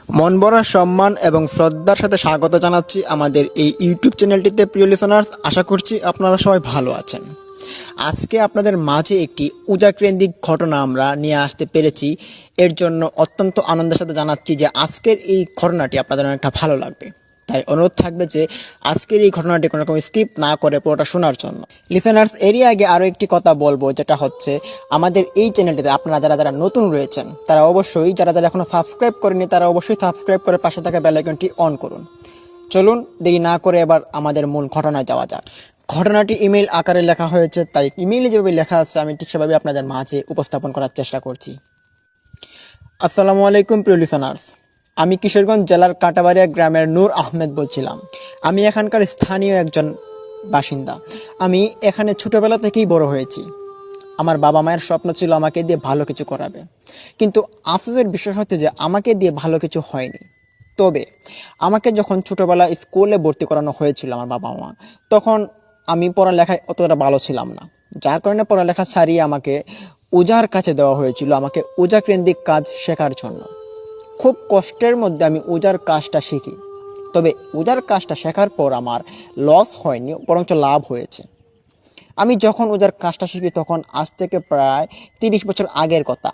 মন ভরা সম্মান এবং শ্রদ্ধার সাথে স্বাগত জানাচ্ছি আমাদের এই ইউটিউব চ্যানেলটিতে। প্রিয় লিসনার্স, আশা করছি আপনারা সবাই ভালো আছেন। আজকে আপনাদের মাঝে একটি উজাকেন্দ্রিক ঘটনা আমরা নিয়ে আসতে পেরেছি। এর জন্য অত্যন্ত আনন্দের সাথে জানাচ্ছি যে আজকের এই ঘটনাটি আপনাদের অনেকটা ভালো লাগবে। তাই অনুরোধ থাকবে যে আজকের এই ঘটনাটি কোনো রকম স্কিপ না করে পুরোটা শোনার জন্য। লিসেনার্স, এরই আগে আরও একটি কথা বলবো, যেটা হচ্ছে আমাদের এই চ্যানেলটিতে আপনারা যারা যারা নতুন রয়েছেন তারা অবশ্যই, যারা যারা এখনও সাবস্ক্রাইব করেনি তারা অবশ্যই সাবস্ক্রাইব করে পাশে থাকা বেল আইকনটি অন করুন। চলুন দেরি না করে এবার আমাদের মূল ঘটনায় যাওয়া যাক। ঘটনাটি ইমেল আকারে লেখা হয়েছে, তাই ইমেইলে যেভাবে লেখা আছে আমি ঠিক সেভাবে আপনাদের মাঝে উপস্থাপন করার চেষ্টা করছি। আসসালামু আলাইকুম প্রিয় লিসেনার্স, আমি কিশোরগঞ্জ জেলার কাটাবাড়িয়া গ্রামের নূর আহমেদ বলছিলাম। আমি এখানকার স্থানীয় একজন বাসিন্দা। আমি এখানে ছোটোবেলা থেকেই বড় হয়েছি। আমার বাবা মায়ের স্বপ্ন ছিল আমাকে দিয়ে ভালো কিছু করাবে, কিন্তু আফসোসের বিষয় হচ্ছে যে আমাকে দিয়ে ভালো কিছু হয়নি। তবে আমাকে যখন ছোটোবেলা স্কুলে ভর্তি করানো হয়েছিল আমার বাবা মা, তখন আমি পড়ালেখায় অতটা ভালো ছিলাম না, যার কারণে পড়ালেখা ছাড়িয়ে আমাকে ওজার কাছে দেওয়া হয়েছিল, আমাকে ওজা কেন্দ্রিক কাজ শেখার জন্য। খুব কষ্টের মধ্যে আমি ওজার কাজটা শিখি। তবে ওজার কাজটা শেখার পর আমার লস হয়নি, বরঞ্চ লাভ হয়েছে। আমি যখন ওজার কাজটা শিখি তখন আজ থেকে প্রায় 30 বছর আগের কথা।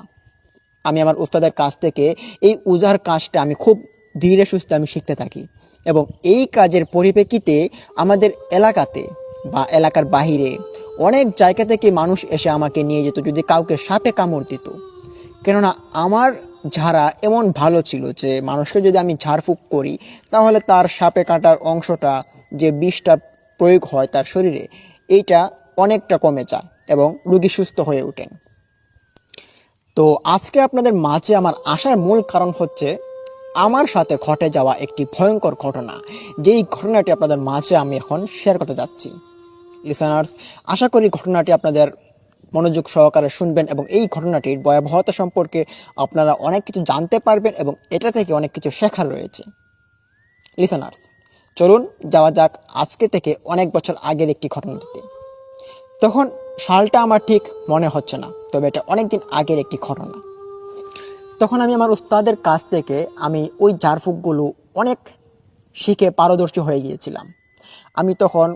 আমি আমার উস্তাদের কাছ থেকে এই ওজার কাজটা আমি খুব ধীরে সুস্থে আমি শিখতে থাকি, এবং এই কাজের পরিপ্রেক্ষিতে আমাদের এলাকাতে বা এলাকার বাহিরে অনেক জায়গা থেকে মানুষ এসে আমাকে নিয়ে যেত যদি কাউকে সাপে কামড় দিত। কেননা আমার ঝাড়া এমন ভালো ছিল যে মানুষকে যদি আমি ঝাড়ফুঁক করি তাহলে তার সাপে কাটার অংশটা, যে বিষটা প্রয়োগ হয় তার শরীরে, এইটা অনেকটা কমে যায় এবং রোগী সুস্থ হয়ে ওঠেন। তো আজকে আপনাদের মাঝে আমার আসার মূল কারণ হচ্ছে আমার সাথে ঘটে যাওয়া একটি ভয়ঙ্কর ঘটনা, যেই ঘটনাটি আপনাদের মাঝে আমি এখন শেয়ার করতে যাচ্ছি। লিসেনার্স, আশা করি ঘটনাটি আপনাদের মনোযোগ সহকারে শুনবেন এবং এই ঘটনাটির ভয়াবহতা সম্পর্কে আপনারা অনেক কিছু জানতে পারবেন এবং এটা থেকে অনেক কিছু শেখার রয়েছে। লিসেনার্স, চলুন যাওয়া যাক আজকে থেকে অনেক বছর আগের একটি ঘটনাটিতে। তখন সালটা আমার ঠিক মনে হচ্ছে না, তবে এটা অনেক দিন আগের একটি ঘটনা। তখন আমি আমার উস্তাদের কাছ থেকে আমি ওই ঝাড়ফুঁকগুলো অনেক শিখে পারদর্শী হয়ে গিয়েছিলাম। আমি তখন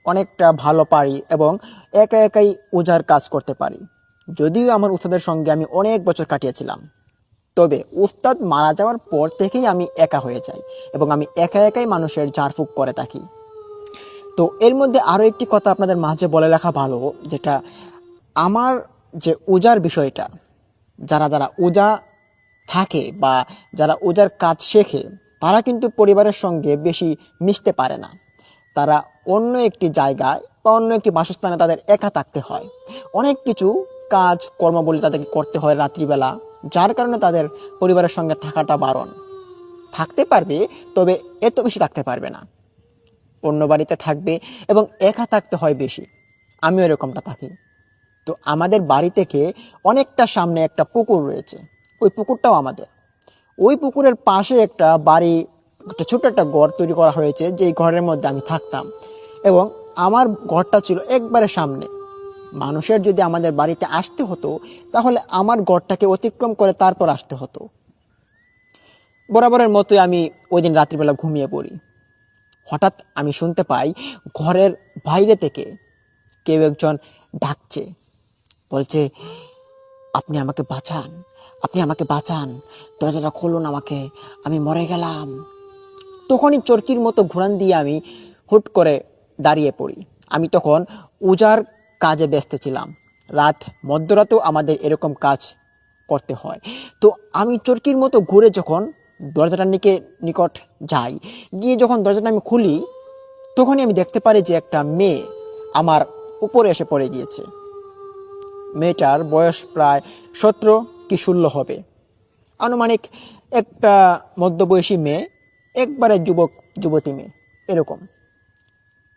অনেকটা ভালো পারি এবং একা একাই ওজার কাজ করতে পারি। যদিও আমার উস্তাদের সঙ্গে আমি অনেক বছর কাটিয়েছিলাম, তবে উস্তাদ মারা যাওয়ার পর থেকেই আমি একা হয়ে যাই এবং আমি একা একাই মানুষের ঝাড়ফুঁক করে থাকি। তো এর মধ্যে আরও একটি কথা আপনাদের মাঝে বলে রাখা ভালো, যেটা আমার যে ওজার বিষয়টা, যারা যারা ওজা থাকে বা যারা ওজার কাজ শেখে তারা কিন্তু পরিবারের সঙ্গে বেশি মিশতে পারে না। তারা অন্য একটি জায়গায় বা অন্য একটি বাসস্থানে তাদের একা থাকতে হয়। অনেক কিছু কাজ কর্মাবলী তাদেরকে করতে হয় রাত্রিবেলা, যার কারণে তাদের পরিবারের সঙ্গে থাকাটা বারণ। থাকতে পারবে, তবে এত বেশি থাকতে পারবে না, অন্য বাড়িতে থাকবে এবং একা থাকতে হয় বেশি। আমিও এরকমটা থাকি। তো আমাদের বাড়ি থেকে অনেকটা সামনে একটা পুকুর রয়েছে, ওই পুকুরটাও আমাদের। ওই পুকুরের পাশে একটা বাড়ি, একটা ছোট্ট একটা ঘর তৈরি করা হয়েছে, যেই ঘরের মধ্যে আমি থাকতাম এবং আমার ঘরটা ছিল একবারে সামনে। মানুষের যদি আমাদের বাড়িতে আসতে হতো তাহলে আমার ঘরটাকে অতিক্রম করে তারপর আসতে হতো। বরাবরের মতোই আমি ওই দিন রাত্রিবেলা ঘুমিয়ে পড়ি। হঠাৎ আমি শুনতে পাই ঘরের বাইরে থেকে কেউ একজন ডাকছে, বলছে, আপনি আমাকে বাঁচান, আপনি আমাকে বাঁচান, দরজাটা খুলুন আমাকে, আমি মরে গেলাম। তখনই চরকির মতো ঘুরান দিয়ে আমি হুট করে দাঁড়িয়ে পড়ি। আমি তখন উজার কাজে ব্যস্ত ছিলাম। রাত মধ্যরাতেও আমাদের এরকম কাজ করতে হয়। তো আমি চরকির মতো ঘুরে যখন দরজাটার নিকট যাই, গিয়ে যখন দরজাটা আমি খুলি, তখনই আমি দেখতে পারি যে একটা মেয়ে আমার উপরে এসে পড়ে গিয়েছে। মেয়েটার বয়স প্রায় 17 কি 16 হবে, আনুমানিক একটা মধ্যবয়সী মেয়ে, একবারে যুবতী মেয়ে এরকম।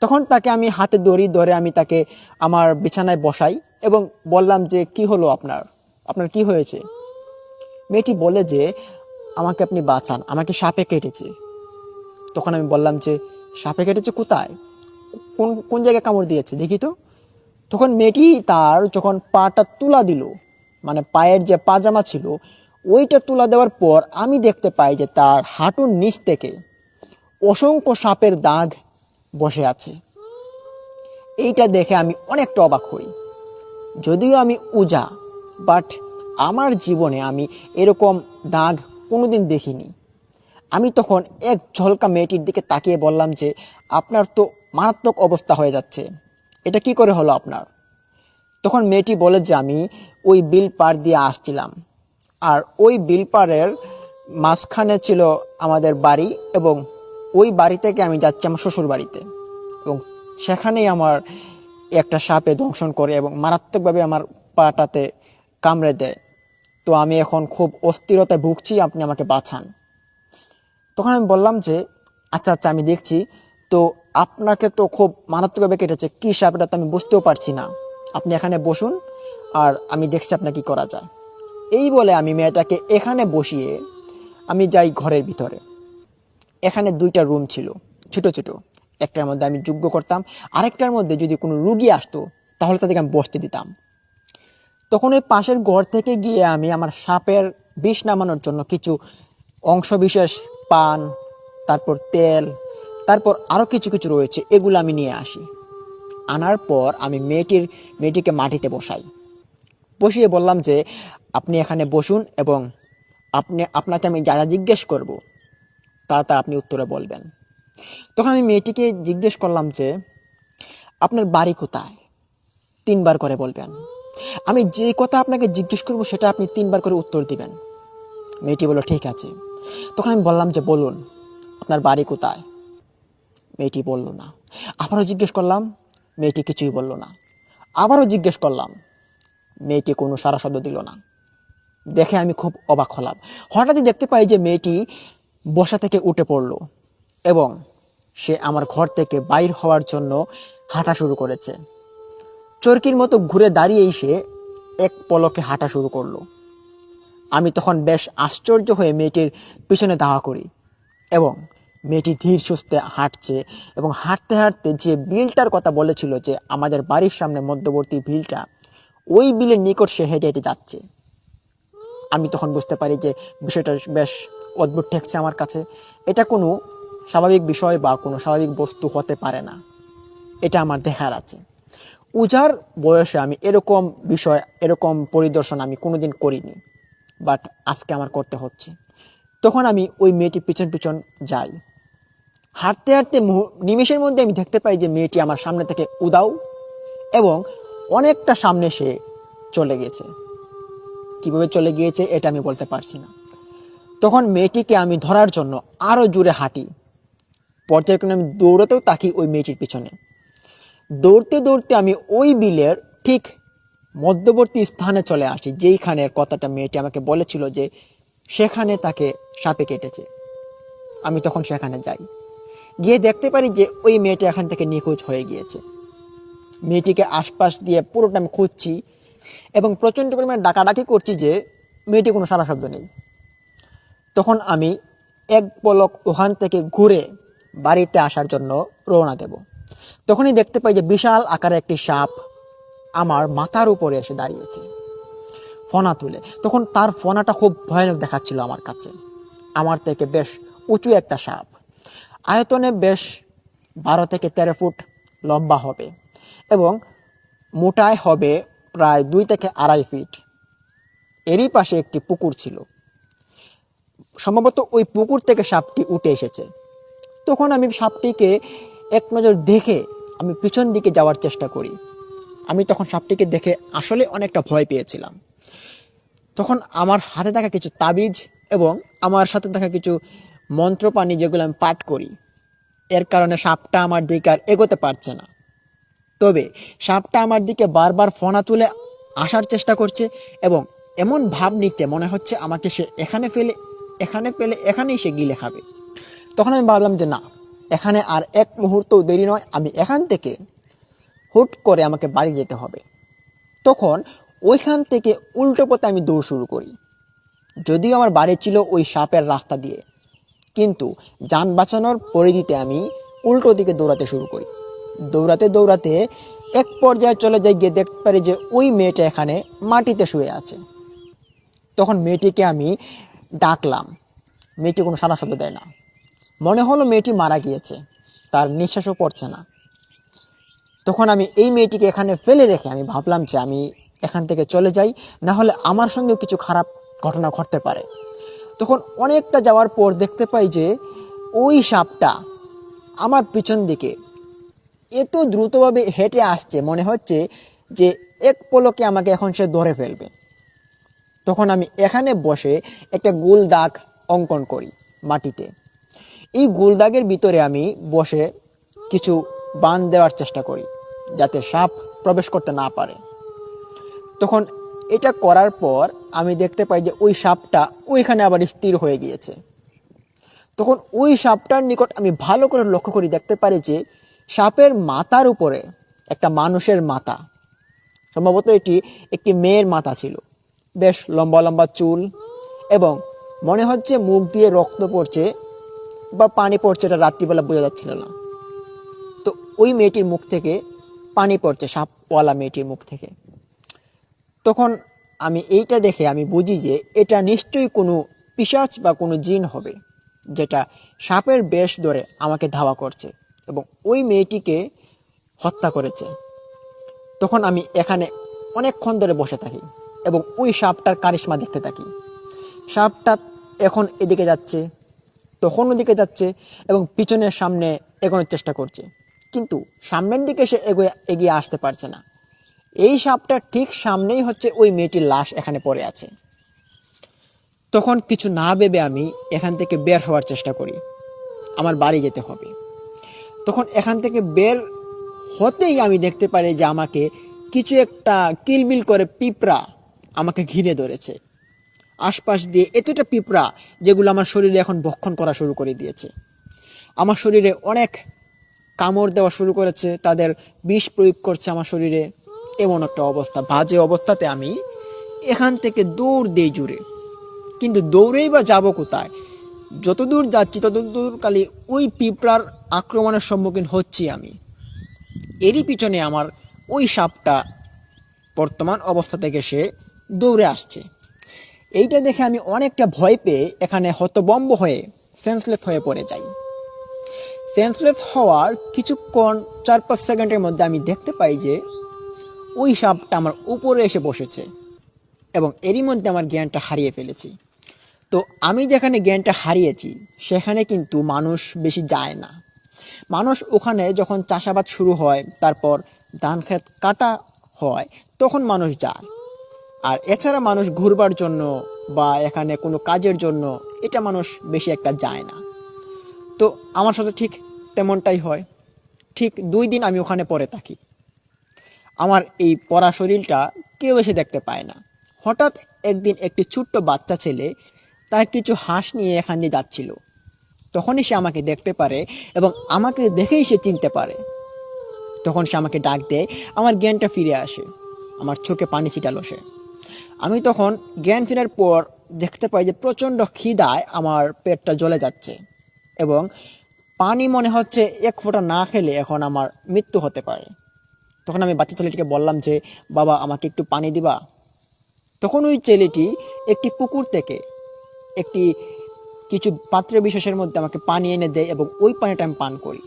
তখন তাকে আমি হাতে দড়ি ধরে আমি তাকে আমার বিছানায় বসাই এবং বললাম যে, কি হলো আপনার, আপনার কি হয়েছে? মেয়েটি বলে যে, আমাকে আপনি বাঁচান, আমাকে সাপে কেটেছে। তখন আমি বললাম যে, সাপে কেটেছে কোথায়, কোন কোন জায়গায় কামড় দিয়েছে দেখি তো। তখন মেয়েটি তার যখন পাটা তুলা দিল, মানে পায়ের যে পাজামা ছিল ওইটা তুলা দেওয়ার পর আমি দেখতে পাই যে তার হাঁটুর নিচ থেকে অসংখ্য সাপের দাগ বসে আছে। এইটা দেখে আমি অনেকটা অবাক হই। যদিও আমি উজা, বাট আমার জীবনে আমি এরকম দাগ কোনোদিন দেখিনি। আমি তখন এক ঝলকা মেয়েটির দিকে তাকিয়ে বললাম যে, আপনার তো মারাত্মক অবস্থা হয়ে যাচ্ছে, এটা কি করে হলো আপনার? তখন মেয়েটি বলে যে, আমি ওই বিল পার দিয়ে আসছিলাম, আর ওই বিল পাড়ের মাঝখানে ছিল আমাদের বাড়ি, এবং ওই বাড়ি থেকে আমি যাচ্ছি আমার শ্বশুর বাড়িতে, এবং সেখানেই আমার একটা সাপে দংশন করে এবং মারাত্মকভাবে আমার পাটাতে কামড়ে দেয়। তো আমি এখন খুব অস্থিরতায় ভুগছি, আপনি আমাকে বাঁচান। তখন আমি বললাম যে, আচ্ছা আচ্ছা আমি দেখছি। তো আপনাকে তো খুব মারাত্মকভাবে কেটেছে, কী সাপ এটা তো আমি বুঝতেও পারছি না, আপনি এখানে বসুন আর আমি দেখছি আপনার কী করা যায়। এই বলে আমি মেয়েটাকে এখানে বসিয়ে আমি যাই ঘরের ভিতরে। এখানে 2টা রুম ছিল, ছোট ছোট। একটার মধ্যে আমি যজ্ঞ করতাম, আরেকটার মধ্যে যদি কোনো রুগী আসতো তাহলে তাদেরকে আমি বসতে দিতাম। তখন ওই পাশের ঘর থেকে গিয়ে আমি আমার সাপের বিষ নামানোর জন্য কিছু অংশবিশেষ, পান, তারপর তেল, তারপর আরও কিছু কিছু রয়েছে, এগুলো আমি নিয়ে আসি। আনার পর আমি মেয়েটিকে মাটিতে বসাই, বসিয়ে বললাম যে, আপনি এখানে বসুন এবং আপনাকে আমি যা যা জিজ্ঞেস করব তা আপনি উত্তরে বলবেন। তখন আমি মেয়েটিকে জিজ্ঞেস করলাম যে, আপনার বাড়ি কোথায়? 3বার করে বলবেন। আমি যে কথা আপনাকে জিজ্ঞেস করব সেটা আপনি 3বার করে উত্তর দিবেন। মেয়েটি বলল, ঠিক আছে। তখন আমি বললাম যে, বলুন আপনার বাড়ি কোথায়? মেয়েটি বলল না। আবারও জিজ্ঞেস করলাম, মেয়েটি কিছুই বলল না। আবারও জিজ্ঞেস করলাম, মেয়েটি কোনো সাড়া শব্দ দিল না। দেখে আমি খুব অবাক হলাম। হঠাৎই দেখতে পাই যে মেয়েটি বসা থেকে উঠে পড়ল এবং সে আমার ঘর থেকে বাইর হওয়ার জন্য হাঁটা শুরু করেছে। চরকির মতো ঘুরে দাঁড়িয়েই সে এক পলকে হাঁটা শুরু করলো। আমি তখন বেশ আশ্চর্য হয়ে মেয়েটির পিছনে ধাওয়া করি এবং মেয়েটি ধীর সুস্থে হাঁটছে, এবং হাঁটতে হাঁটতে যে বিলটার কথা বলেছিল যে আমাদের বাড়ির সামনে মধ্যবর্তী বিলটা, ওই বিলের নিকট সে হেঁটে হেঁটে যাচ্ছে। আমি তখন বুঝতে পারি যে বিষয়টা বেশ অদ্ভুত ঠেকছে আমার কাছে। এটা কোনো স্বাভাবিক বিষয় বা কোনো স্বাভাবিক বস্তু হতে পারে না, এটা আমার দেখার আছে। উজার বয়সে আমি এরকম বিষয়, এরকম পরিদর্শন আমি কোনোদিন করিনি, বাট আজকে আমার করতে হচ্ছে। তখন আমি ওই মেয়েটির পিছন পিছন যাই। হাঁটতে হাঁটতে নিমেষের মধ্যে আমি দেখতে পাই যে মেয়েটি আমার সামনে থেকে উদাও এবং অনেকটা সামনে সে চলে গেছে। কীভাবে চলে গিয়েছে এটা আমি বলতে পারছি না। তখন মেয়েটিকে আমি ধরার জন্য আরও জোরে হাঁটি। পর্যায়ক্রমে আমি দৌড়তেও থাকি ওই মেয়েটির পিছনে। দৌড়তে দৌড়তে আমি ওই বিলের ঠিক মধ্যবর্তী স্থানে চলে আসি, যেইখানের কথাটা মেয়েটি আমাকে বলেছিল যে সেখানে তাকে সাপে কেটেছে। আমি তখন সেখানে যাই, গিয়ে দেখতে পারি যে ওই মেয়েটা এখান থেকে নিখোঁজ হয়ে গিয়েছে। মেয়েটিকে আশপাশ দিয়ে পুরোটা আমি খুঁজছি এবং প্রচণ্ড পরিমাণে ডাকাডাকি করছি যে মেয়েটি কোনো সারা শব্দ নেই। তখন আমি এক পলক ওখান থেকে ঘুরে বাড়িতে আসার জন্য রওনা দেব। তখনই দেখতে পাই যে বিশাল আকারে একটি সাপ আমার মাথার উপরে এসে দাঁড়িয়েছে, ফনা তুলে। তখন তার ফনাটা খুব ভয়ানক দেখাচ্ছিল আমার কাছে। আমার থেকে বেশ উঁচু একটা সাপ, আয়তনে বেশ 12 থেকে 13 ফুট লম্বা হবে এবং মোটায় হবে প্রায় 2 থেকে 2.5 ফিট। এরই পাশে একটি পুকুর ছিল, সম্ভবত ওই পুকুর থেকে সাপটি উঠে এসেছে। তখন আমি সাপটিকে এক নজর দেখে আমি পিছন দিকে যাওয়ার চেষ্টা করি। আমি তখন সাপটিকে দেখে আসলে অনেকটা ভয় পেয়েছিলাম। তখন আমার হাতে থাকা কিছু তাবিজ এবং আমার সাথে থাকা কিছু মন্ত্রপানি, যেগুলো আমি পাঠ করি, এর কারণে সাপটা আমার দিকে আর এগোতে পারছে না। তবে সাপটা আমার দিকে বারবার ফনা তুলে আসার চেষ্টা করছে এবং এমন ভাব নিচ্ছে মনে হচ্ছে আমাকে সে এখানে পেলে এখানেই সে গিলে খাবে। তখন আমি ভাবলাম যে না, এখানে আর এক মুহূর্তও দেরি নয়, আমি এখান থেকে হুট করে আমাকে বাড়ি যেতে হবে। তখন ওইখান থেকে উল্টো পথে আমি দৌড় শুরু করি। যদিও আমার বাড়ি ছিল ওই সাপের রাস্তা দিয়ে, কিন্তু যান বাঁচানোর পরিধিতে আমি উল্টো দিকে দৌড়াতে শুরু করি। দৌড়াতে দৌড়াতে এক পর্যায়ে চলে যাই, গিয়ে দেখতে পারি যে ওই মেয়েটা এখানে মাটিতে শুয়ে আছে। তখন মেয়েটিকে আমি ডাকলাম, মেয়েটি কোনো সাড়া শব্দ দেয় না। মনে হলো মেয়েটি মারা গিয়েছে, তার নিঃশ্বাসও পড়ছে না। তখন আমি এই মেয়েটিকে এখানে ফেলে রেখে আমি ভাবলাম যে আমি এখান থেকে চলে যাই, না হলে আমার সঙ্গেও কিছু খারাপ ঘটনা ঘটতে পারে। তখন অনেকটা যাওয়ার পর দেখতে পাই যে ওই সাপটা আমার পিছন দিকে এত দ্রুতভাবে হেঁটে আসছে, মনে হচ্ছে যে এক পলকে আমাকে এখন সে ধরে ফেলবে। তখন আমি এখানে বসে একটা গোল দাগ অঙ্কন করি মাটিতে। এই গোল দাগের ভিতরে আমি বসে কিছু বাঁধ দেওয়ার চেষ্টা করি যাতে সাপ প্রবেশ করতে না পারে। তখন এটা করার পর আমি দেখতে পাই যে ওই সাপটা ওইখানে আবার স্থির হয়ে গিয়েছে। তখন ওই সাপটার নিকট আমি ভালো করে লক্ষ্য করি, দেখতে পারি যে সাপের মাথার উপরে একটা মানুষের মাথা, সম্ভবত এটি একটি মেয়ের মাথা ছিল, বেশ লম্বা লম্বা চুল, এবং মনে হচ্ছে মুখ দিয়ে রক্ত পড়ছে বা পানি পড়ছে, এটা রাত্রিবেলা বোঝা যাচ্ছিল না। তো ওই মেয়েটির মুখ থেকে পানি পড়ছে, সাপওয়ালা মেয়েটির মুখ থেকে। তখন আমি এইটা দেখে আমি বুঝি যে এটা নিশ্চয়ই কোনো পিশাচ বা কোনো জিন হবে, যেটা সাপের বেশ ধরে আমাকে ধাওয়া করছে এবং ওই মেয়েটিকে হত্যা করেছে। তখন আমি এখানে অনেকক্ষণ ধরে বসে থাকি এবং ওই সাপটার কারিশমা দেখতে থাকি। সাপটা এখন এদিকে যাচ্ছে, তখন ওদিকে যাচ্ছে এবং পিছনের সামনে এগোনোর চেষ্টা করছে, কিন্তু সামনের দিকে সে এগিয়ে আসতে পারছে না। এই সাপটার ঠিক সামনেই হচ্ছে ওই মেয়েটির লাশ এখানে পড়ে আছে। তখন কিছু না ভেবে আমি এখান থেকে বের হওয়ার চেষ্টা করি, আমার বাড়ি যেতে হবে। তখন এখান থেকে বের হতেই আমি দেখতে পারি যে আমাকে কিছু একটা কিলবিল করে পিঁপড়া আমাকে ঘিরে ধরেছে। আশপাশ দিয়ে এতটা পিঁপড়া যেগুলো আমার শরীরে এখন ভক্ষণ করা শুরু করে দিয়েছে। আমার শরীরে অনেক কামড় দেওয়া শুরু করেছে, তাদের বিষ প্রয়োগ করছে আমার শরীরে। এমন একটা অবস্থা, বাজে অবস্থাতে আমি এখান থেকে দৌড় দিই জুড়ে, কিন্তু দৌড়েই বা যাবো কোথায়? যত দূর যাচ্ছি তত দূর খালি ওই পিঁপড়ার আক্রমণের সম্মুখীন হচ্ছি আমি। এরই পিছনে আমার ওই সাপটা বর্তমান অবস্থা থেকে সে দৌড়ে আসছে। এইটা দেখে আমি অনেকটা ভয় পেয়ে এখানে হতবম্ব হয়ে সেন্সলেস হয়ে পড়ে যাই। সেন্সলেস হওয়ার কিছুক্ষণ 4-5 সেকেন্ডের মধ্যে আমি দেখতে পাই যে ওই সাপটা আমার উপরে এসে বসেছে এবং এরই মধ্যে আমার জ্ঞানটা হারিয়ে ফেলেছি। তো আমি যেখানে জ্ঞানটা হারিয়েছি সেখানে কিন্তু মানুষ বেশি যায় না। মানুষ ওখানে যখন চাষাবাদ শুরু হয়, তারপর ধান ক্ষেত কাটা হয়, তখন মানুষ যায়। আর এছাড়া মানুষ ঘুরবার জন্য বা এখানে কোনো কাজের জন্য এটা মানুষ বেশি একটা যায় না। তো আমার সাথে ঠিক তেমনটাই হয়। ঠিক 2 দিন আমি ওখানে পড়ে থাকি। আমার এই পড়া শরীরটা কেউ এসে দেখতে পায় না। হঠাৎ একদিন একটি ছোট্ট বাচ্চা ছেলে তার কিছু হাঁস নিয়ে এখান দিয়ে যাচ্ছিল। তখনই সে আমাকে দেখতে পারে এবং আমাকে দেখেই সে চিনতে পারে। তখন সে আমাকে ডাক দেয়, আমার জ্ঞানটা ফিরে আসে, আমার চোখে পানি ছিটালো সে। আমি তখন জ্ঞান ফেরার পর দেখতে পাই যে প্রচণ্ড খিদায় আমার পেটটা জ্বলে যাচ্ছে এবং পানি মনে হচ্ছে এক ফোঁটা না খেলে এখন আমার মৃত্যু হতে পারে। তখন আমি বাচ্চা ছেলেটিকে বললাম যে, বাবা আমাকে একটু পানি দিবা? তখন ওই ছেলেটি একটি পুকুর থেকে একটি কিছু পাত্র বিশেষের মধ্যে আমাকে পানি এনে দেয় এবং ওই পানিটা আমি পান করি।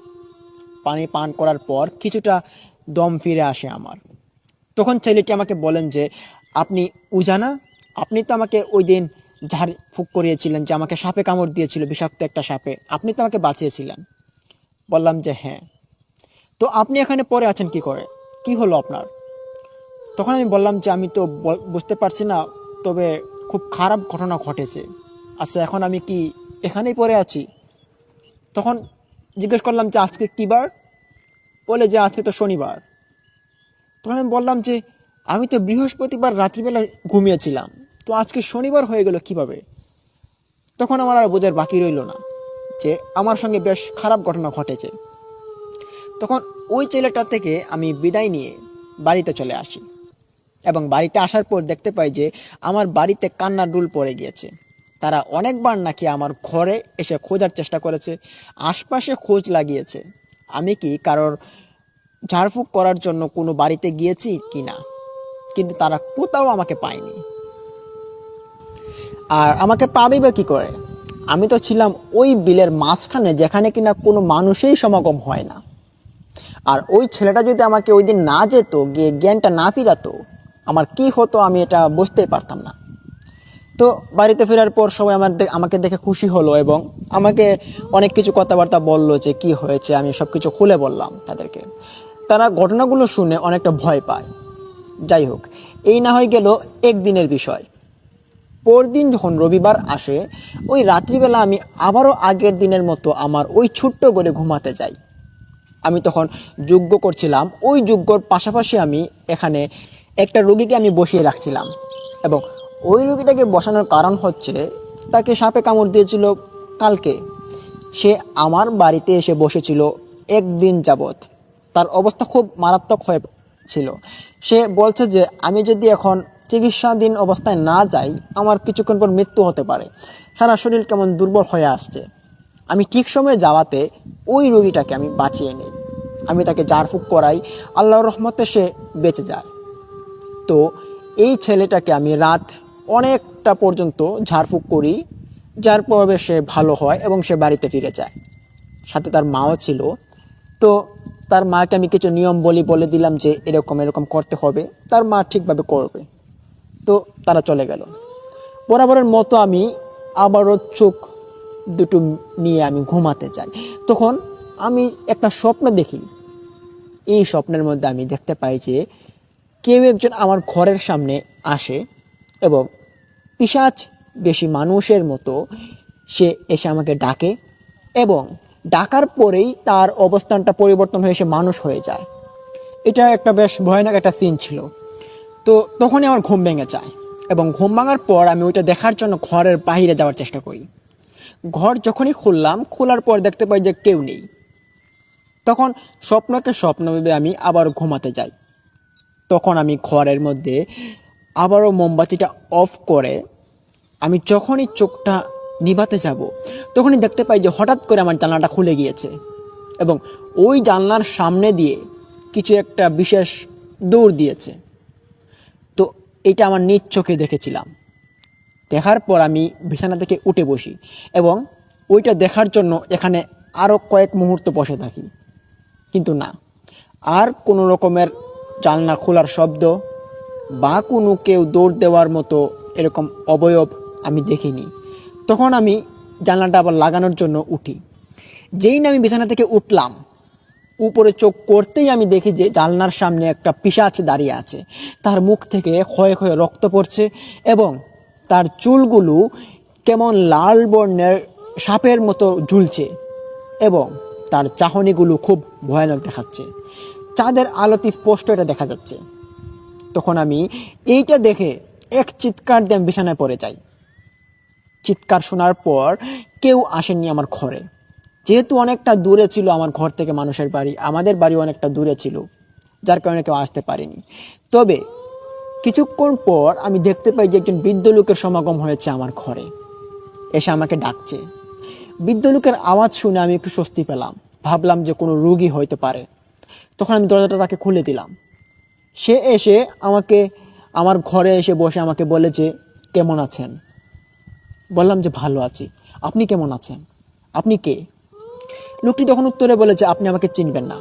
পানি পান করার পর কিছুটা দম ফিরে আসে আমার। তখন ছেলেটি আমাকে বলেন যে, আপনি উজানা, আপনি তো আমাকে ওই দিন ঝাড় ফুঁক করিয়েছিলেন, যে আমাকে সাপে কামড় দিয়েছিল, বিষাক্ত একটা সাপে, আপনি তো আমাকে বাঁচিয়েছিলেন। বললাম যে হ্যাঁ। তো আপনি এখানে পড়ে আছেন কি করে, কি হলো আপনার? তখন আমি বললাম যে আমি তো বুঝতে পারছি না, তবে খুব খারাপ ঘটনা ঘটেছে। আচ্ছা এখন আমি কি এখানেই পড়ে আছি? তখন জিজ্ঞেস করলাম যে আজকে কী বার? বলে যে আজকে তো শনিবার। তখন আমি বললাম যে আমি তো বৃহস্পতিবার রাত্রিবেলা ঘুমিয়েছিলাম, তো আজকে শনিবার হয়ে গেল কিভাবে? তখন আমার আর বোঝার বাকি রইল না যে আমার সঙ্গে বেশ খারাপ ঘটনা ঘটেছে। তখন ওই ছেলেটার থেকে আমি বিদায় নিয়ে বাড়িতে চলে আসি এবং বাড়িতে আসার পর দেখতে পাই যে আমার বাড়িতে কান্নার ডুল পড়ে গিয়েছে। তারা অনেকবার নাকি আমার ঘরে এসে খোঁজার চেষ্টা করেছে, আশপাশে খোঁজ লাগিয়েছে আমি কি কারোর ঝাড়ফুঁক করার জন্য কোনো বাড়িতে গিয়েছি কি না, কিন্তু তারা কোথাও আমাকে পায়নি। আর আমাকে পাবেই বা কী করে? আমি তো ছিলাম ওই বিলের মাঝখানে, যেখানে কিনা কোনো মানুষেই সমাগম হয় না। আর ওই ছেলেটা যদি আমাকে ওই দিন না যেত, গিয়ে জ্ঞানটা না ফিরাতো, আমার কি হতো আমি এটা বুঝতেই পারতাম না। তো বাড়িতে ফেরার পর সবাই আমাকে দেখে খুশি হলো এবং আমাকে অনেক কিছু কথাবার্তা বললো যে কি হয়েছে। আমি সব কিছু খুলে বললাম তাদেরকে। তারা ঘটনাগুলো শুনে অনেকটা ভয় পায়। যাই হোক, এই না হয়ে গেল একদিনের বিষয়। পরদিন যখন রবিবার আসে, ওই রাত্রিবেলা আমি আবারও আগের দিনের মতো আমার ওই ছোট্ট ঘরে ঘুমাতে যাই। আমি তখন যজ্ঞ করছিলাম। ওই যজ্ঞর পাশাপাশি আমি এখানে একটা রোগীকে আমি বসিয়ে রাখছিলাম এবং ওই রোগীটাকে বসানোর কারণ হচ্ছে তাকে সাপে কামড় দিয়েছিল কালকে। সে আমার বাড়িতে এসে বসেছিল একদিন যাবৎ। তার অবস্থা খুব মারাত্মক হয়েছিল। সে বলছে যে আমি যদি এখন চিকিৎসাধীন অবস্থায় না যাই, আমার কিছুক্ষণ পর মৃত্যু হতে পারে। সারা শরীর কেমন দুর্বল হয়ে আসছে। আমি ঠিক সময়ে যাওয়াতে ওই রোগীটাকে আমি বাঁচিয়ে নিই। আমি তাকে ঝাড়ফুঁক করাই, আল্লাহর রহমতে সে বেঁচে যায়। তো এই ছেলেটাকে আমি রাত অনেকটা পর্যন্ত ঝাড়ফুঁক করি, যার প্রভাবে সে ভালো হয় এবং সে বাড়িতে ফিরে যায়। সাথে তার মাও ছিল। তো তার মাকে আমি কিছু নিয়ম বলে দিলাম যে এরকম এরকম করতে হবে, তার মা ঠিকভাবে করবে। তো তারা চলে গেল। বরাবরের মতো আমি আবারও চোখ দুটো নিয়ে আমি ঘুমাতে যাই। তখন আমি একটা স্বপ্ন দেখি। এই স্বপ্নের মধ্যে আমি দেখতে পাই যে কেউ একজন আমার ঘরের সামনে আসে এবং পিশাচ বেশি মানুষের মতো সে এসে আমাকে ডাকে এবং ডাকার পরেই তার অবস্থানটা পরিবর্তন হয়ে সে মানুষ হয়ে যায়। এটা একটা বেশ ভয়ানক একটা সিন ছিল। তো তখনই আমার ঘুম ভেঙে যায় এবং ঘুম ভাঙার পর আমি ওইটা দেখার জন্য ঘরের বাইরে যাওয়ার চেষ্টা করি। ঘর যখনই খুললাম, খোলার পর দেখতে পাই যে কেউ নেই। তখন স্বপ্নকে স্বপ্ন ভেবে আমি আবার ঘুমাতে যাই। তখন আমি ঘরের মধ্যে আবারও মোমবাতিটা অফ করে আমি যখনই চোখটা নিভাতে যাব, তখনই দেখতে পাই যে হঠাৎ করে আমার জানলাটা খুলে গিয়েছে এবং ওই জানলার সামনে দিয়ে কিছু একটা বিশেষ দৌড় দিয়েছে। তো এটা আমার নিজ চোখে দেখেছিলাম। দেখার পর আমি বিছানা থেকে উঠে বসি এবং ওইটা দেখার জন্য এখানে আরও কয়েক মুহূর্ত বসে থাকি। কিন্তু না, আর কোনো রকমের জানলা খোলার শব্দ বা কোনো কেউ দৌড় দেওয়ার মতো এরকম অবয়ব আমি দেখিনি। তখন আমি জানলাটা আবার লাগানোর জন্য উঠি। যেই না আমি বিছানা থেকে উঠলাম, উপরে চোখ করতেই আমি দেখি যে জানলার সামনে একটা পিশাচ দাঁড়িয়ে আছে। তার মুখ থেকে ক্ষয়ে ক্ষয়ে রক্ত পড়ছে এবং তার চুলগুলো কেমন লাল বর্ণের সাপের মতো ঝুলছে এবং তার চাহনিগুলো খুব ভয়ানক দেখাচ্ছে। চাঁদের আলোতে স্পষ্ট এটা দেখা যাচ্ছে। তখন আমি এইটা দেখে এক চিৎকার দিয়ে বিছানায় পড়ে যাই। চিৎকার শোনার পর কেউ আসেননি আমার ঘরে। যেহেতু অনেকটা দূরে ছিল আমার ঘর থেকে মানুষের বাড়ি, আমাদের বাড়ি অনেকটা দূরে ছিল, যার কারণে কেউ আসতে পারেনি। তবে কিছুক্ষণ পর আমি দেখতে পাই যে একজন বৃদ্ধ লোকের সমাগম হয়েছে আমার ঘরে, এসে আমাকে ডাকছে। বৃদ্ধ লোকের আওয়াজ শুনে আমি একটু স্বস্তি পেলাম, ভাবলাম যে কোনো রোগী হইতে পারে। তখন আমি দরজাটা তাকে খুলে দিলাম। সে এসে আমাকে আমার ঘরে এসে বসে আমাকে বলে যে কেমন আছেন। বললাম যে ভালো আছি। আপনি কেমন আছেন? আপনি কে? লোকটি তখন উত্তরে বলে যে আপনি আমাকে চিনবেন না,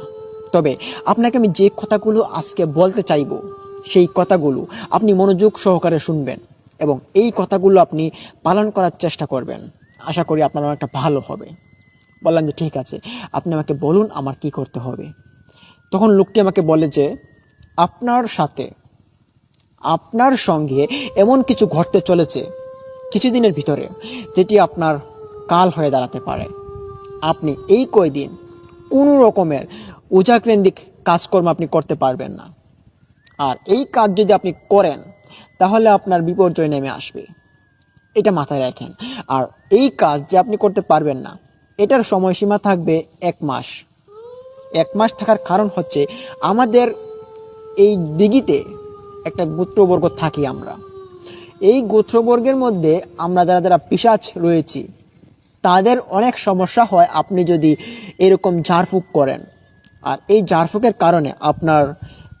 তবে আপনাকে আমি যে কথাগুলো আজকে বলতে চাইব সেই কথাগুলো আপনি মনোযোগ সহকারে শুনবেন এবং এই কথাগুলো আপনি পালন করার চেষ্টা করবেন। আশা করি আপনার অনেকটা ভালো হবে। বললাম যে ঠিক আছে, আপনি আমাকে বলুন আমার কি করতে হবে। তখন লোকটি আমাকে বলে যে আপনার সাথে আপনার সঙ্গে এমন কিছু ঘটতে চলেছে কিছুদিনের ভিতরে, যেটি আপনার কাল হয়ে দাঁড়াতে পারে। আপনি এই কয়দিন কোনো রকমের ওঝাকেন্দ্রিক কাজকর্ম আপনি করতে পারবেন না। আর এই কাজ যদি আপনি করেন তাহলে আপনার বিপর্যয় নেমে আসবে, এটা মাথায় রাখেন। আর এই কাজ যে আপনি করতে পারবেন না, এটার সময়সীমা থাকবে 1 মাস। 1 মাস থাকার কারণ হচ্ছে আমাদের এই দিঘিতে একটা গোত্রবর্গ থাকি আমরা। এই গোত্রবর্গের মধ্যে আমরা যারা যারা পিশাচ রয়েছি তাদের অনেক সমস্যা হয় আপনি যদি এরকম ঝাড়ফুঁক করেন। আর এই ঝাড়ফুঁকের কারণে আপনার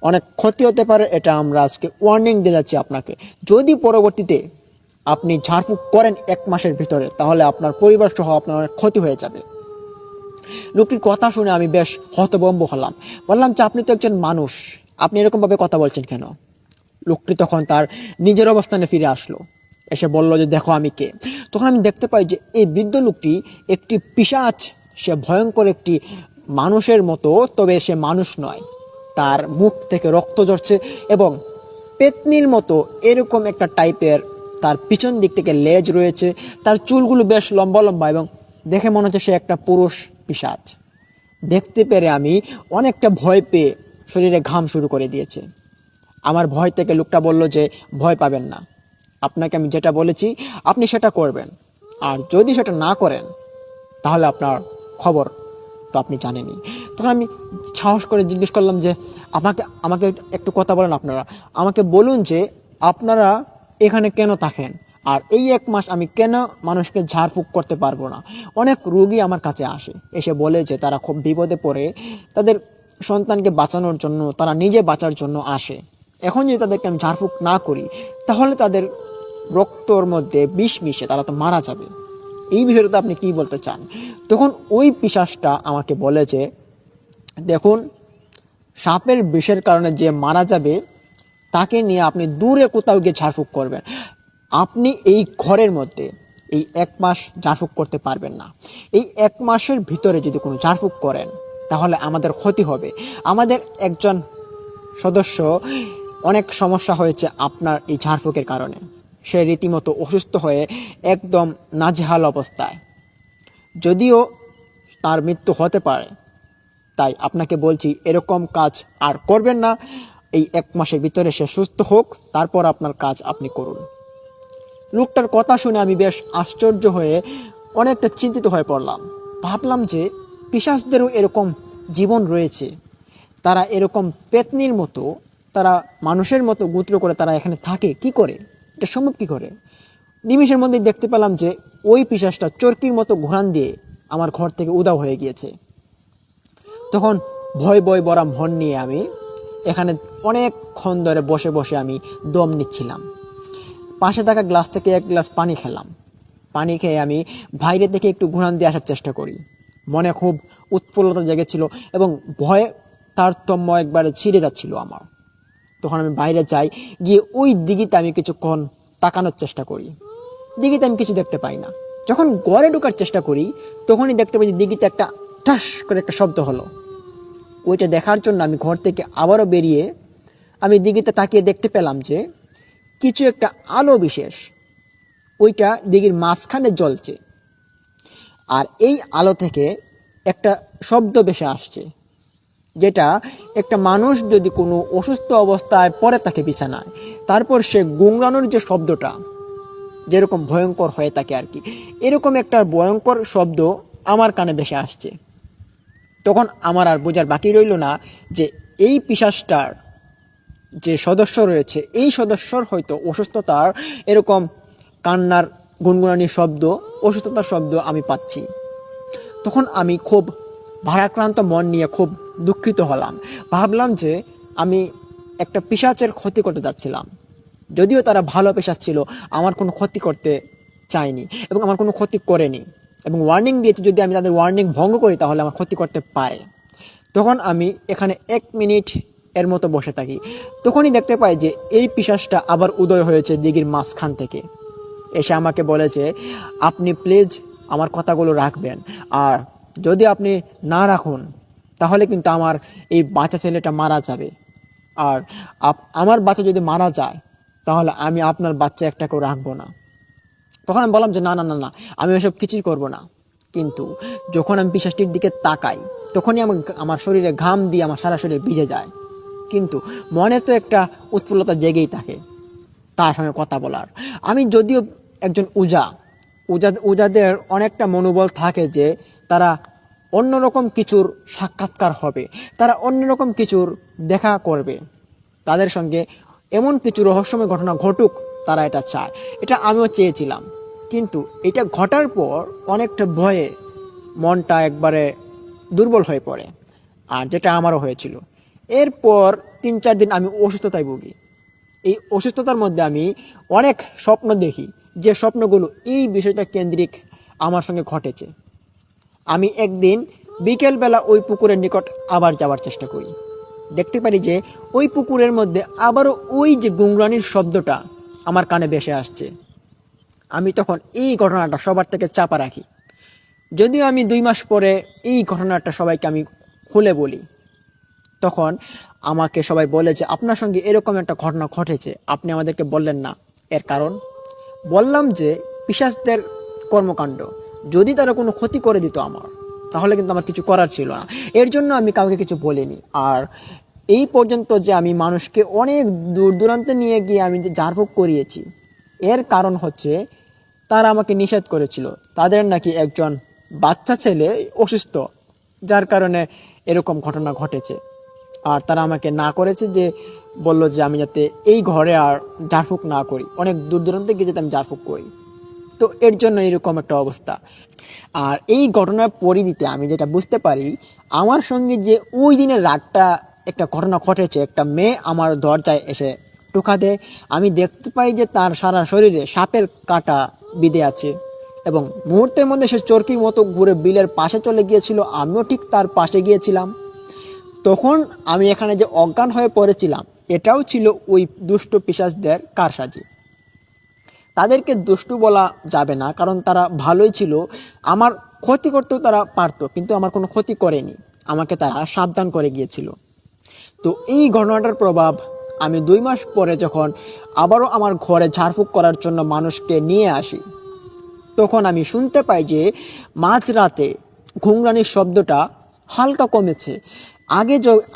অনেক ক্ষতি হতে পারে। এটা আমরা আজকে ওয়ার্নিং দিয়ে যাচ্ছি আপনাকে। যদি পরবর্তীতে আপনি ঝাড়ফুঁক করেন 1 মাসের ভিতরে, তাহলে আপনার পরিবার সহ আপনার অনেক ক্ষতি হয়ে যাবে। লোকটির কথা শুনে আমি বেশ হতভম্ব হলাম। বললাম যে আপনি তো একজন মানুষ, আপনি এরকমভাবে কথা বলছেন কেন? লোকটি তখন তার নিজের অবস্থানে ফিরে আসলো, এসে বলল যে দেখো আমি কে। তখন আমি দেখতে পাই যে এই বৃদ্ধ লোকটি একটি পিশাচ, সে ভয়ঙ্কর একটি মানুষের মতো, তবে সে মানুষ নয়। তার মুখ থেকে রক্ত ঝরছে এবং পেতনির মতো এরকম একটা টাইপের তার পিছন দিক থেকে লেজ রয়েছে। তার চুলগুলো বেশ লম্বা লম্বা এবং দেখে মনে হচ্ছে সে একটা পুরুষ পিশাচ। দেখতে পেরে আমি অনেকটা ভয় পেয়ে শরীরে ঘাম শুরু করে দিয়েছে। আমার ভয় থেকে লোকটা বলল যে ভয় পাবেন না, আপনাকে আমি যেটা বলেছি আপনি সেটা করবেন, আর যদি সেটা না করেন তাহলে আপনার খবর তো আপনি জানেনই। তখন আমি সাহস করে জিজ্ঞেস করলাম যে আমাকে আমাকে একটু কথা বলেন, আপনারা আমাকে বলুন যে আপনারা এখানে কেন থাকেন, আর এই 1 মাস আমি কেন মানুষকে ঝাড়ফুঁক করতে পারবো না। অনেক রোগী আমার কাছে আসে, এসে বলে যে তারা খুব বিপদে পড়ে তাদের সন্তানকে বাঁচানোর জন্য, তারা নিজে বাঁচার জন্য আসে। এখন যদি তাদেরকে আমি ঝাড়ফুঁক না করি তাহলে তাদের রক্তর মধ্যে বিষ মিশে তারা তো মারা যাবে। এই বিষয়টাতে আপনি কি বলতে চান? তখন ওই পিশাচটা আমাকে বলে যে দেখুন, সাপের বিষের কারণে যে মারা যাবে তাকে নিয়ে আপনি দূরে কোথাও গিয়ে ঝাড়ফুঁক করবেন, আপনি এই ঘরের মধ্যে এই 1 মাস ঝাড়ফুঁক করতে পারবেন না। এই 1 মাসের ভিতরে যদি কোনো ঝাড়ফুঁক করেন তাহলে আমাদের ক্ষতি হবে। আমাদের একজন সদস্য অনেক সমস্যা হয়েছে আপনার এই ঝাড়ফুঁকের কারণে, সে রীতিমতো অসুস্থ হয়ে একদম নাজেহাল অবস্থায়, যদিও তার মৃত্যু হতে পারে। তাই আপনাকে বলছি এরকম কাজ আর করবেন না। এই 1 মাসের ভিতরে সে সুস্থ হোক, তারপর আপনার কাজ আপনি করুন। লোকটার কথা শুনে আমি বেশ আশ্চর্য হয়ে অনেকটা চিন্তিত হয়ে পড়লাম। ভাবলাম যে পিশাচদেরও এরকম জীবন রয়েছে, তারা এরকম পেতনির মতো, তারা মানুষের মতো গোত্র করে তারা এখানে থাকে কি করে, এটা সম্ভব কী করে? নিমিষের মধ্যে দেখতে পেলাম যে ওই পিশাচটা চরকির মতো ঘোরান দিয়ে আমার ঘর থেকে উধাও হয়ে গিয়েছে। তখন ভয় ভয় ভরা মন নিয়ে আমি এখানে অনেকক্ষণ ধরে বসে বসে আমি দম নিচ্ছিলাম। পাশে থাকা গ্লাস থেকে 1 গ্লাস পানি খেলাম। পানি খেয়ে আমি বাইরে থেকে একটু ঘুরান দিয়ে আসার চেষ্টা করি। মনে খুব উৎফুল্লতা জেগেছিল এবং ভয়ে তারতম্য একবারে ছিঁড়ে যাচ্ছিল আমার। তখন আমি বাইরে যাই, গিয়ে ওই দিঘিতে আমি কিছুক্ষণ তাকানোর চেষ্টা করি। দিঘিতে আমি কিছু দেখতে পাই না। যখন ঘরে ঢোকার চেষ্টা করি তখনই দেখতে পাই যে দিঘিতে একটা ঠাস করে একটা শব্দ হলো। ওইটা দেখার জন্য আমি ঘর থেকে আবারও বেরিয়ে আমি দিঘিতে তাকিয়ে দেখতে পেলাম যে কিছু একটা আলো বিশেষ ওইটা দিঘির মাঝখানে জ্বলছে, আর এই আলো থেকে একটা শব্দ ভেসে আসছে, যেটা একটা মানুষ যদি কোনো অসুস্থ অবস্থায় পড়ে থাকে বিছানায়, তারপর সে গুংরানোর যে শব্দটা যেরকম ভয়ঙ্কর হয়ে থাকে আর কি, এরকম একটা ভয়ঙ্কর শব্দ আমার কানে ভেসে আসছে। তখন আমার আর বোঝার বাকি রইল না যে এই পিশাচটার যে সদস্য রয়েছে, এই সদস্যর হয়তো অসুস্থতার এরকম কান্নার গুনগুনানির শব্দ, অসুস্থতার শব্দ আমি পাচ্ছি। তখন আমি খুব ভারাক্রান্ত মন নিয়ে খুব দুঃখিত হলাম। ভাবলাম যে আমি একটা পিশাচের ক্ষতি করতে যাচ্ছিলাম, যদিও তারা ভালো পিশাচ ছিল, আমার কোনো ক্ষতি করতে চায়নি এবং আমার কোনো ক্ষতি করেনি, এবং ওয়ার্নিং দিয়েছি যদি আমি তাদের ওয়ার্নিং ভঙ্গ করি তাহলে আমার ক্ষতি করতে পারে। তখন আমি এখানে 1 মিনিট এর মতো বসে থাকি। তখনই দেখতে পাই যে এই পিশাচটা আবার উদয় হয়েছে দিঘির মাঝখান থেকে, এসে আমাকে বলেছে আপনি প্লিজ আমার কথাগুলো রাখবেন, আর যদি আপনি না রাখুন তাহলে কিন্তু আমার এই বাচ্চা ছেলেটা মারা যাবে, আর আমার বাচ্চা যদি মারা যায় তাহলে আমি আপনার বাচ্চা একটাকেও রাখবো না। তখন আমি বললাম যে না না না না, আমি এসব কিছুই করব না। কিন্তু যখন আমি পিশাচটির দিকে তাকাই তখনই আমার শরীরে ঘাম দিয়ে আমার সারা শরীর ভিজে যায়, কিন্তু মনে তো একটা উৎফুল্লতা জেগেই থাকে তার সঙ্গে কথা বলার। আমি যদিও একজন উজাদের অনেকটা মনোবল থাকে যে তারা অন্যরকম কিছুর সাক্ষাৎকার হবে, তারা অন্যরকম কিছুর দেখা করবে, তাদের সঙ্গে এমন কিছু রহস্যময় ঘটনা ঘটুক, তারা এটা চায়। এটা আমিও চেয়েছিলাম, কিন্তু এটা ঘটার পর অনেকটা ভয়ে মনটা একবারে দুর্বল হয়ে পড়ে, আর যেটা আমারও হয়েছিল। এরপর 3-4 দিন আমি অসুস্থতায় ভুগি। এই অসুস্থতার মধ্যে আমি অনেক স্বপ্ন দেখি যে স্বপ্নগুলো এই বিষয়টা কেন্দ্রিক আমার সঙ্গে ঘটেছে। আমি একদিন বিকেলবেলা ওই পুকুরের নিকট আবার যাওয়ার চেষ্টা করি। দেখতে পারি যে ওই পুকুরের মধ্যে আবারও ওই যে গুংরানির শব্দটা আমার কানে ভেসে আসছে। আমি তখন এই ঘটনাটা সবার থেকে চাপা রাখি। যদিও আমি 2 মাস পরে এই ঘটনাটা সবাইকে আমি খুলে বলি, তখন আমাকে সবাই বলে যে আপনার সঙ্গে এরকম একটা ঘটনা ঘটেছে, আপনি আমাদেরকে বললেন না। এর কারণ বললাম যে পিশাচদের কর্মকাণ্ড, যদি তারা কোনো ক্ষতি করে দিত আমার, তাহলে কিন্তু আমার কিছু করার ছিল না। এর জন্য আমি কাউকে কিছু বলিনি। আর এই পর্যন্ত যে আমি মানুষকে অনেক দূর দূরান্তে নিয়ে গিয়ে আমি যে ঝাড়ফুঁক করিয়েছি, এর কারণ হচ্ছে তারা আমাকে নিষেধ করেছিল। তাদের নাকি একজন বাচ্চা ছেলে অসুস্থ, যার কারণে এরকম ঘটনা ঘটেছে। আর তারা আমাকে না করেছে, যে বলল যে আমি যাতে এই ঘরে আর ঝাড়ফুঁক না করি, অনেক দূর দূরান্তে গিয়ে যাতে আমি ঝাড়ফুঁক করি। তো এর জন্য এরকম একটা অবস্থা। আর এই ঘটনার পরিধিতে আমি যেটা বুঝতে পারি, আমার সঙ্গে যে ওই দিনের রাতটা একটা ঘটনা ঘটেছে, একটা মেয়ে আমার দরজায় এসে টোকা দেয়। আমি দেখতে পাই যে তার সারা শরীরে সাপের কাঁটা বিঁধে আছে এবং মুহূর্তের মধ্যে সে চরকির মতো ঘুরে বিলের পাশে চলে গিয়েছিল। আমিও ঠিক তার পাশে গিয়েছিলাম। তখন আমি এখানে যে অজ্ঞান হয়ে পড়েছিলাম, এটাও ছিল ওই দুষ্ট পিশাচদের কারসাজি। তাদেরকে দুষ্টু বলা যাবে না, কারণ তারা ভালোই ছিল। আমার ক্ষতি করতেও তারা পারতো, কিন্তু আমার কোনো ক্ষতি করেনি, আমাকে তারা সাবধান করে গিয়েছিল। তো এই ঘটনাটার প্রভাব আমি 2 মাস পরে যখন আবারও আমার ঘরে ঝাড়ফুঁক করার জন্য মানুষকে নিয়ে আসি, তখন আমি শুনতে পাই যে মাঝরাতে ঘুংরানির শব্দটা হালকা কমেছে।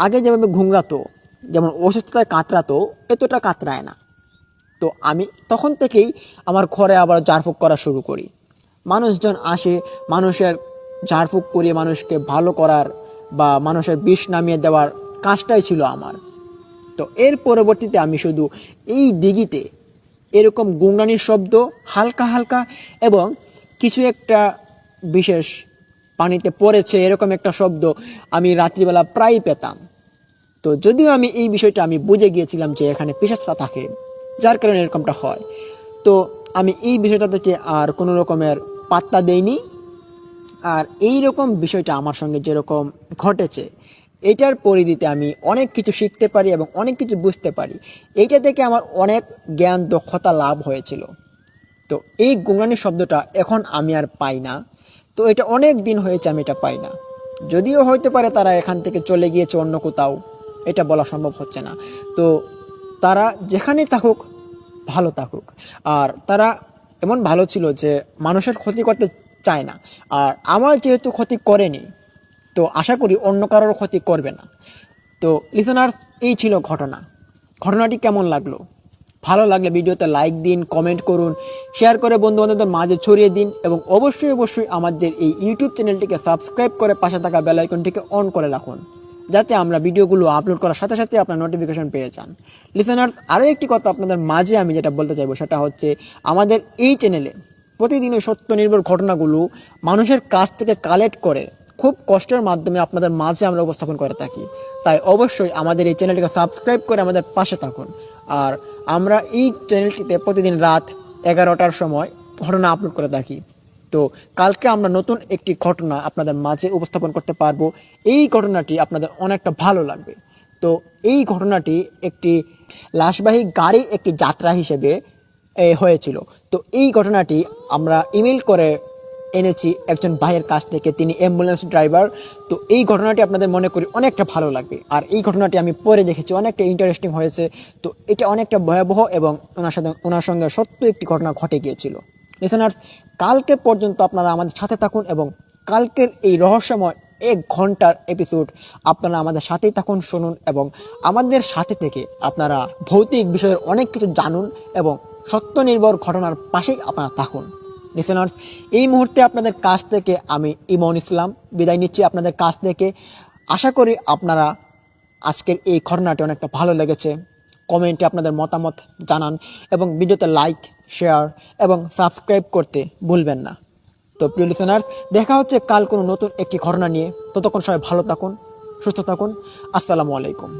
আগে যেভাবে ঘুংরাতো, যেমন অসুস্থতায় কাতরাতো, এতটা কাতরায় না। তো আমি তখন থেকেই আমার ঘরে আবার ঝাড়ফুঁক করা শুরু করি। মানুষজন আসে, মানুষের ঝাড়ফুঁক করিয়ে মানুষকে ভালো করার বা মানুষের বিষ নামিয়ে দেওয়ার কাজটাই ছিল আমার। তো এর পরবর্তীতে আমি শুধু এই দিঘিতে এরকম গুংরানির শব্দ হালকা হালকা এবং কিছু একটা বিশেষ পানিতে পড়েছে এরকম একটা শব্দ আমি রাত্রিবেলা প্রায়ই পেতাম। তো যদিও আমি এই বিষয়টা আমি বুঝে গিয়েছিলাম যে এখানে পিশাচরা থাকে, যার কারণে এরকমটা হয়। তো আমি এই বিষয়টা থেকে আর কোনো রকমের পাত্তা দেইনি। আর এই রকম বিষয়টা আমার সঙ্গে যেরকম ঘটেছে, এইটার পরিধিতে আমি অনেক কিছু শিখতে পারি এবং অনেক কিছু বুঝতে পারি। এইটা থেকে আমার অনেক জ্ঞান দক্ষতা লাভ হয়েছিল। তো এই গুংরানি শব্দটা এখন আমি আর পাই না। তো এটা অনেক দিন হয়েছে আমি এটা পাই না। যদিও হইতে পারে তারা এখান থেকে চলে গিয়েছে অন্য কোথাও, এটা বলা সম্ভব হচ্ছে না। তো তারা যেখানেই থাকুক ভালো থাকুক। আর তারা এমন ভালো ছিল যে মানুষের ক্ষতি করতে চায় না। আর আমার যেহেতু ক্ষতি করেনি, তো আশা করি অন্য কারোর ক্ষতি করবে না। তো লিসেনার্স, এই ছিল ঘটনাটি কেমন লাগলো? ভালো লাগলে ভিডিওতে লাইক দিন, কমেন্ট করুন, শেয়ার করে বন্ধুবান্ধবদের মাঝে ছড়িয়ে দিন এবং অবশ্যই আমাদের এই ইউটিউব চ্যানেলটিকে সাবস্ক্রাইব করে পাশে থাকা বেল আইকনটিকে অন করে রাখুন, যাতে আমরা ভিডিওগুলো আপলোড করার সাথে সাথে আপনার নোটিফিকেশন পেয়ে যান। লিসেনার্স, আরও একটি কথা আপনাদের মাঝে আমি যেটা বলতে চাইবো, সেটা হচ্ছে আমাদের এই চ্যানেলে প্রতিদিনই সত্য নির্ভর ঘটনাগুলো মানুষের কাছ থেকে কালেক্ট করে খুব কষ্টের মাধ্যমে আপনাদের মাঝে আমরা উপস্থাপন করে থাকি। তাই অবশ্যই আমাদের এই চ্যানেলটিকে সাবস্ক্রাইব করে আমাদের পাশে থাকুন। আর আমরা এই চ্যানেলটিতে প্রতিদিন রাত 11টার সময় ঘটনা আপলোড করে থাকি। তো কালকে আমরা নতুন একটি ঘটনা আপনাদের মাঝে উপস্থাপন করতে পারবো। এই ঘটনাটি আপনাদের অনেকটা ভালো লাগবে। তো এই ঘটনাটি একটি লাশবাহী গাড়ির একটি যাত্রা হিসেবে হয়েছিল। তো এই ঘটনাটি আমরা ইমেল করে এনেছি একজন ভাইয়ের কাছ থেকে, তিনি অ্যাম্বুলেন্স ড্রাইভার। তো এই ঘটনাটি আপনাদের মনে করি অনেকটা ভালো লাগবে। আর এই ঘটনাটি আমি পরে দেখেছি, অনেকটা ইন্টারেস্টিং হয়েছে। তো এটা অনেকটা ভয়াবহ এবং ওনার সঙ্গে সত্য একটি ঘটনা ঘটে গিয়েছিল। লিসেনার্স, কালকে পর্যন্ত আপনারা আমাদের সাথে থাকুন এবং কালকের এই রহস্যময় 1 ঘন্টার এপিসোড আপনারা আমাদের সাথেই থাকুন, শুনুন এবং আমাদের সাথে থেকে আপনারা ভৌতিক বিষয়ের অনেক কিছু জানুন এবং সত্য নির্ভর ঘটনার পাশেই আপনারা থাকুন। লিসেনার্স, এই মুহূর্তে আপনাদের কাছ থেকে আমি ইমন ইসলাম বিদায় নিচ্ছি আপনাদের কাছ থেকে। আশা করি আপনারা আজকের এই ঘটনাটি অনেকটা ভালো লেগেছে। কমেন্টে আপনাদের মতামত জানান এবং ভিডিওতে লাইক, শেয়ার এবং সাবস্ক্রাইব করতে ভুলবেন না। তো প্রিয় লিসেনার্স, দেখা হচ্ছে কাল কোনো নতুন একটি ঘটনা নিয়ে। ততক্ষণ সবাই ভালো থাকুন, সুস্থ থাকুন। আসসালামু আলাইকুম।